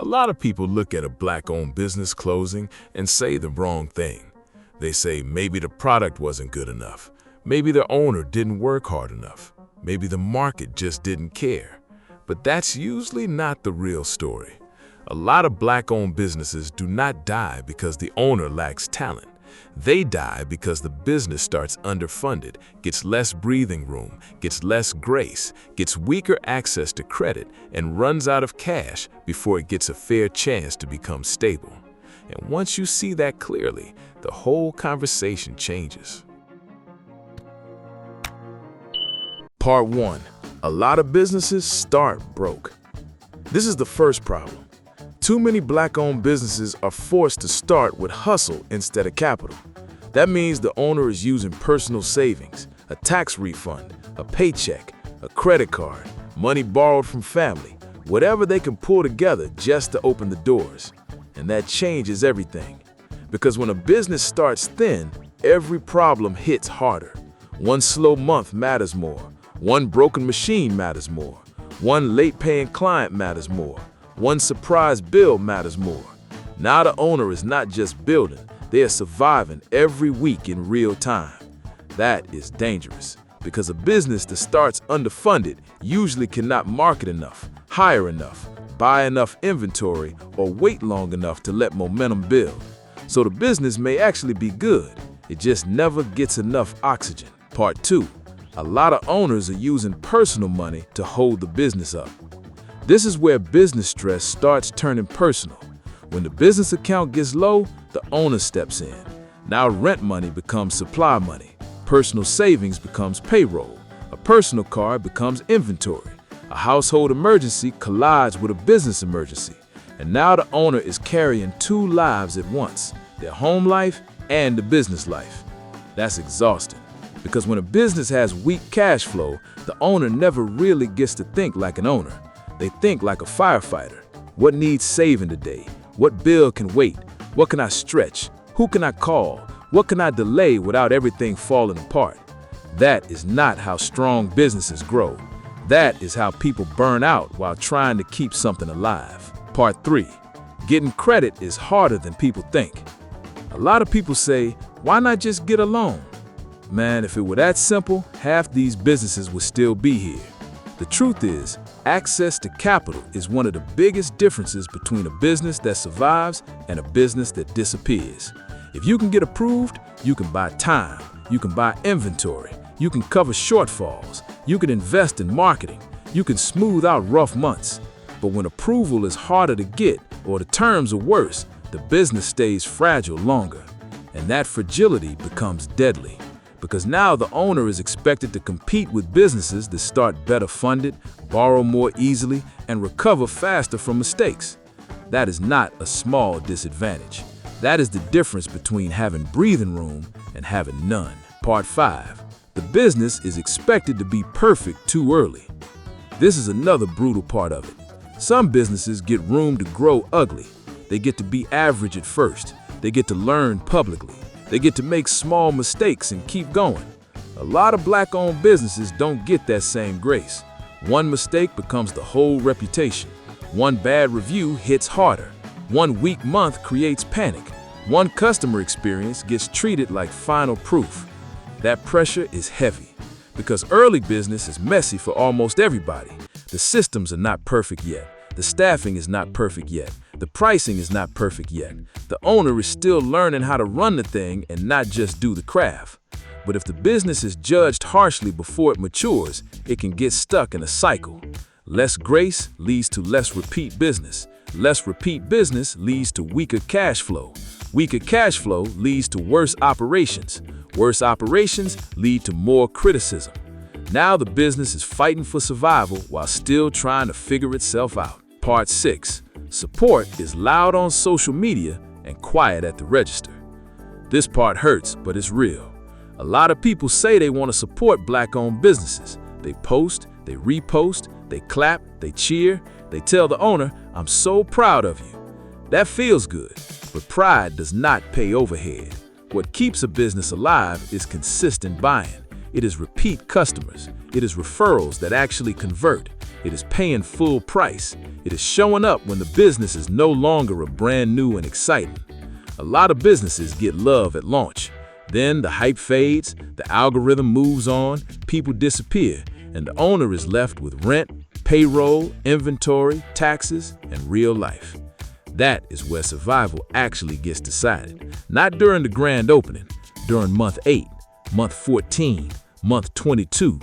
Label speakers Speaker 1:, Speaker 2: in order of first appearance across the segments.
Speaker 1: lot of people look at a Black-owned business closing and say the wrong thing. They say maybe the product wasn't good enough. Maybe the owner didn't work hard enough. Maybe the market just didn't care. But that's usually not the real story. A lot of Black-owned businesses do not die because the owner lacks talent. They die because the business starts underfunded, gets less breathing room, gets less grace, gets weaker access to credit, and runs out of cash before it gets a fair chance to become stable. And once you see that clearly, the whole conversation changes. Part 1. A lot of businesses start broke. This is the first problem. Too many Black-owned businesses are forced to start with hustle instead of capital. That means the owner is using personal savings, a tax refund, a paycheck, a credit card, money borrowed from family, whatever they can pull together just to open the doors. And that changes everything. Because when a business starts thin, every problem hits harder. One slow month matters more. One broken machine matters more. One late-paying client matters more. One surprise bill matters more. Now the owner is not just building, they are surviving every week in real time. That is dangerous, because a business that starts underfunded usually cannot market enough, hire enough, buy enough inventory, or wait long enough to let momentum build. So the business may actually be good, it just never gets enough oxygen. Part 2. A lot of owners are using personal money to hold the business up. This is where business stress starts turning personal. When the business account gets low, the owner steps in. Now rent money becomes supply money. Personal savings becomes payroll. A personal card becomes inventory. A household emergency collides with a business emergency. And now the owner is carrying two lives at once, their home life and the business life. That's exhausting. Because when a business has weak cash flow, the owner never really gets to think like an owner. They think like a firefighter. What needs saving today? What bill can wait? What can I stretch? Who can I call? What can I delay without everything falling apart? That is not how strong businesses grow. That is how people burn out while trying to keep something alive. Part 3. Getting credit is harder than people think. A lot of people say, why not just get a loan? Man, if it were that simple, half these businesses would still be here. The truth is, access to capital is one of the biggest differences between a business that survives and a business that disappears. If you can get approved, you can buy time, you can buy inventory, you can cover shortfalls, you can invest in marketing, you can smooth out rough months. But when approval is harder to get or the terms are worse, the business stays fragile longer. And that fragility becomes deadly. Because now the owner is expected to compete with businesses that start better funded, borrow more easily, and recover faster from mistakes. That is not a small disadvantage. That is the difference between having breathing room and having none. Part 5. The business is expected to be perfect too early. This is another brutal part of it. Some businesses get room to grow ugly. They get to be average at first. They get to learn publicly. They get to make small mistakes and keep going. A lot of Black-owned businesses don't get that same grace. One mistake becomes the whole reputation. One bad review hits harder. One weak month creates panic. One customer experience gets treated like final proof. That pressure is heavy because early business is messy for almost everybody. The systems are not perfect yet. The staffing is not perfect yet. The pricing is not perfect yet. The owner is still learning how to run the thing and not just do the craft. But if the business is judged harshly before it matures, it can get stuck in a cycle. Less grace leads to less repeat business. Less repeat business leads to weaker cash flow. Weaker cash flow leads to worse operations. Worse operations lead to more criticism. Now the business is fighting for survival while still trying to figure itself out. Part 6. Support is loud on social media and quiet at the register. This part hurts, but it's real. A lot of people say they want to support Black-owned businesses. They post, they repost, they clap, they cheer, they tell the owner, "I'm so proud of you." That feels good, but pride does not pay overhead. What keeps a business alive is consistent buying. It is repeat customers. It is referrals that actually convert. It is paying full price. It is showing up when the business is no longer a brand new and exciting. A lot of businesses get love at launch. Then the hype fades, the algorithm moves on, people disappear, and the owner is left with rent, payroll, inventory, taxes, and real life. That is where survival actually gets decided. Not during the grand opening, during month 8, month 14, month 22,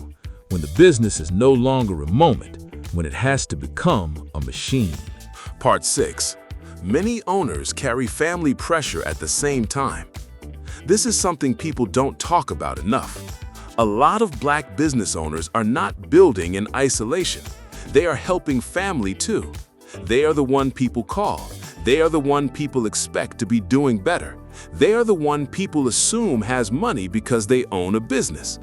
Speaker 1: when the business is no longer a moment, when it has to become a machine.
Speaker 2: Part 6. Many owners carry family pressure at the same time. This is something people don't talk about enough. A lot of Black business owners are not building in isolation. They are helping family too. They are the one people call. They are the one people expect to be doing better. They are the one people assume has money because they own a business.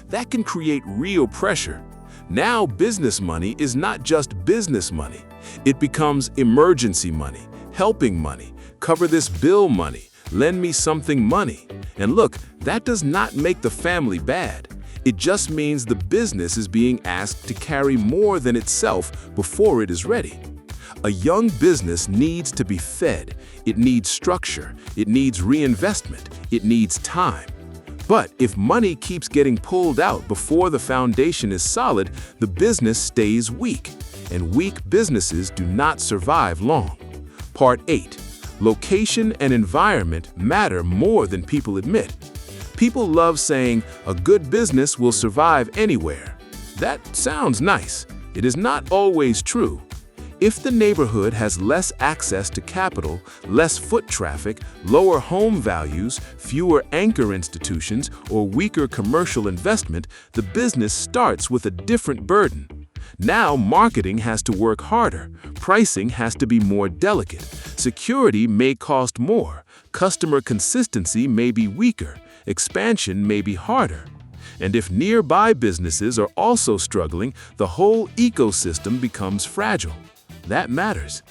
Speaker 2: That can create real pressure. Now business money is not just business money. It becomes emergency money, helping money, cover this bill money, lend me something money. And look, that does not make the family bad. It just means the business is being asked to carry more than itself before it is ready. A young business needs to be fed. It needs structure. It needs reinvestment. It needs time. But if money keeps getting pulled out before the foundation is solid, the business stays weak. And weak businesses do not survive long. Part 8. Location and environment matter more than people admit. People love saying, a good business will survive anywhere. That sounds nice. It is not always true. If the neighborhood has less access to capital, less foot traffic, lower home values, fewer anchor institutions, or weaker commercial investment, the business starts with a different burden. Now marketing has to work harder, pricing has to be more delicate, security may cost more, customer consistency may be weaker, expansion may be harder. And if nearby businesses are also struggling, the whole ecosystem becomes fragile. That matters.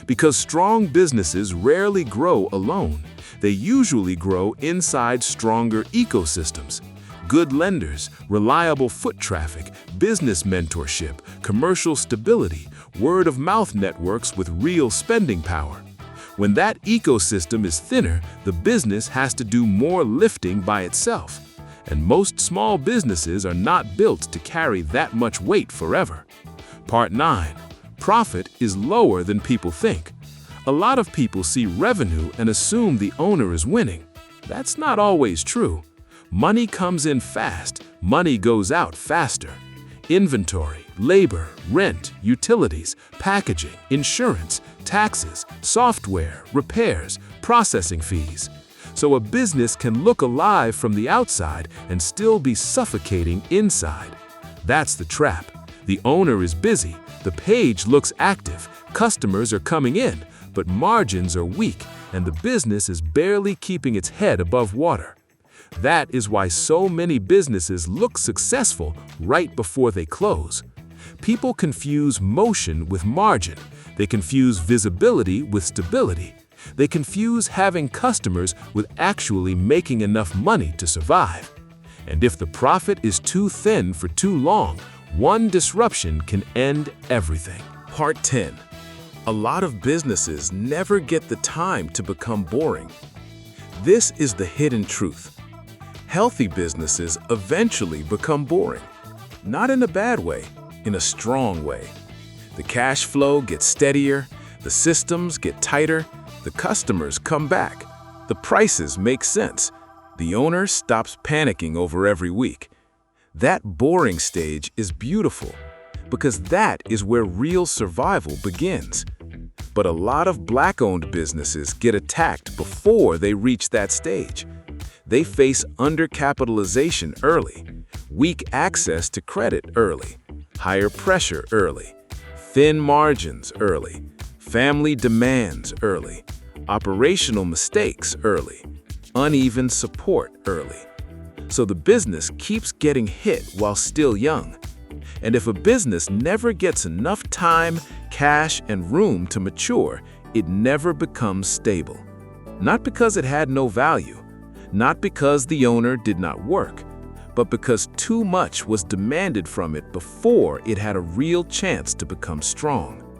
Speaker 2: Because strong businesses rarely grow alone. They usually grow inside stronger ecosystems. Good lenders, reliable foot traffic, business mentorship, commercial stability, word-of-mouth networks with real spending power. When that ecosystem is thinner, the business has to do more lifting by itself. And most small businesses are not built to carry that much weight forever. Part 9. Profit is lower than people think. A lot of people see revenue and assume the owner is winning. That's not always true. Money comes in fast, money goes out faster. Inventory, labor, rent, utilities, packaging, insurance, taxes, software, repairs, processing fees. So a business can look alive from the outside and still be suffocating inside. That's the trap. The owner is busy, the page looks active, customers are coming in, but margins are weak and the business is barely keeping its head above water. That is why so many businesses look successful right before they close. People confuse motion with margin. They confuse visibility with stability. They confuse having customers with actually making enough money to survive. And if the profit is too thin for too long, one disruption can end everything. Part 10. A lot of businesses never get the time to become boring. This is the hidden truth. Healthy businesses eventually become boring. Not in a bad way, in a strong way. The cash flow gets steadier, the systems get tighter, the customers come back, the prices make sense, the owner stops panicking over every week. That boring stage is beautiful because that is where real survival begins. But a lot of Black-owned businesses get attacked before they reach that stage. They face undercapitalization early, weak access to credit early, higher pressure early, thin margins early, family demands early, operational mistakes early, uneven support early. So the business keeps getting hit while still young. And if a business never gets enough time, cash, and room to mature, it never becomes stable. Not because it had no value, not because the owner did not work,
Speaker 3: but because too much was demanded from it before it had a real chance to become strong.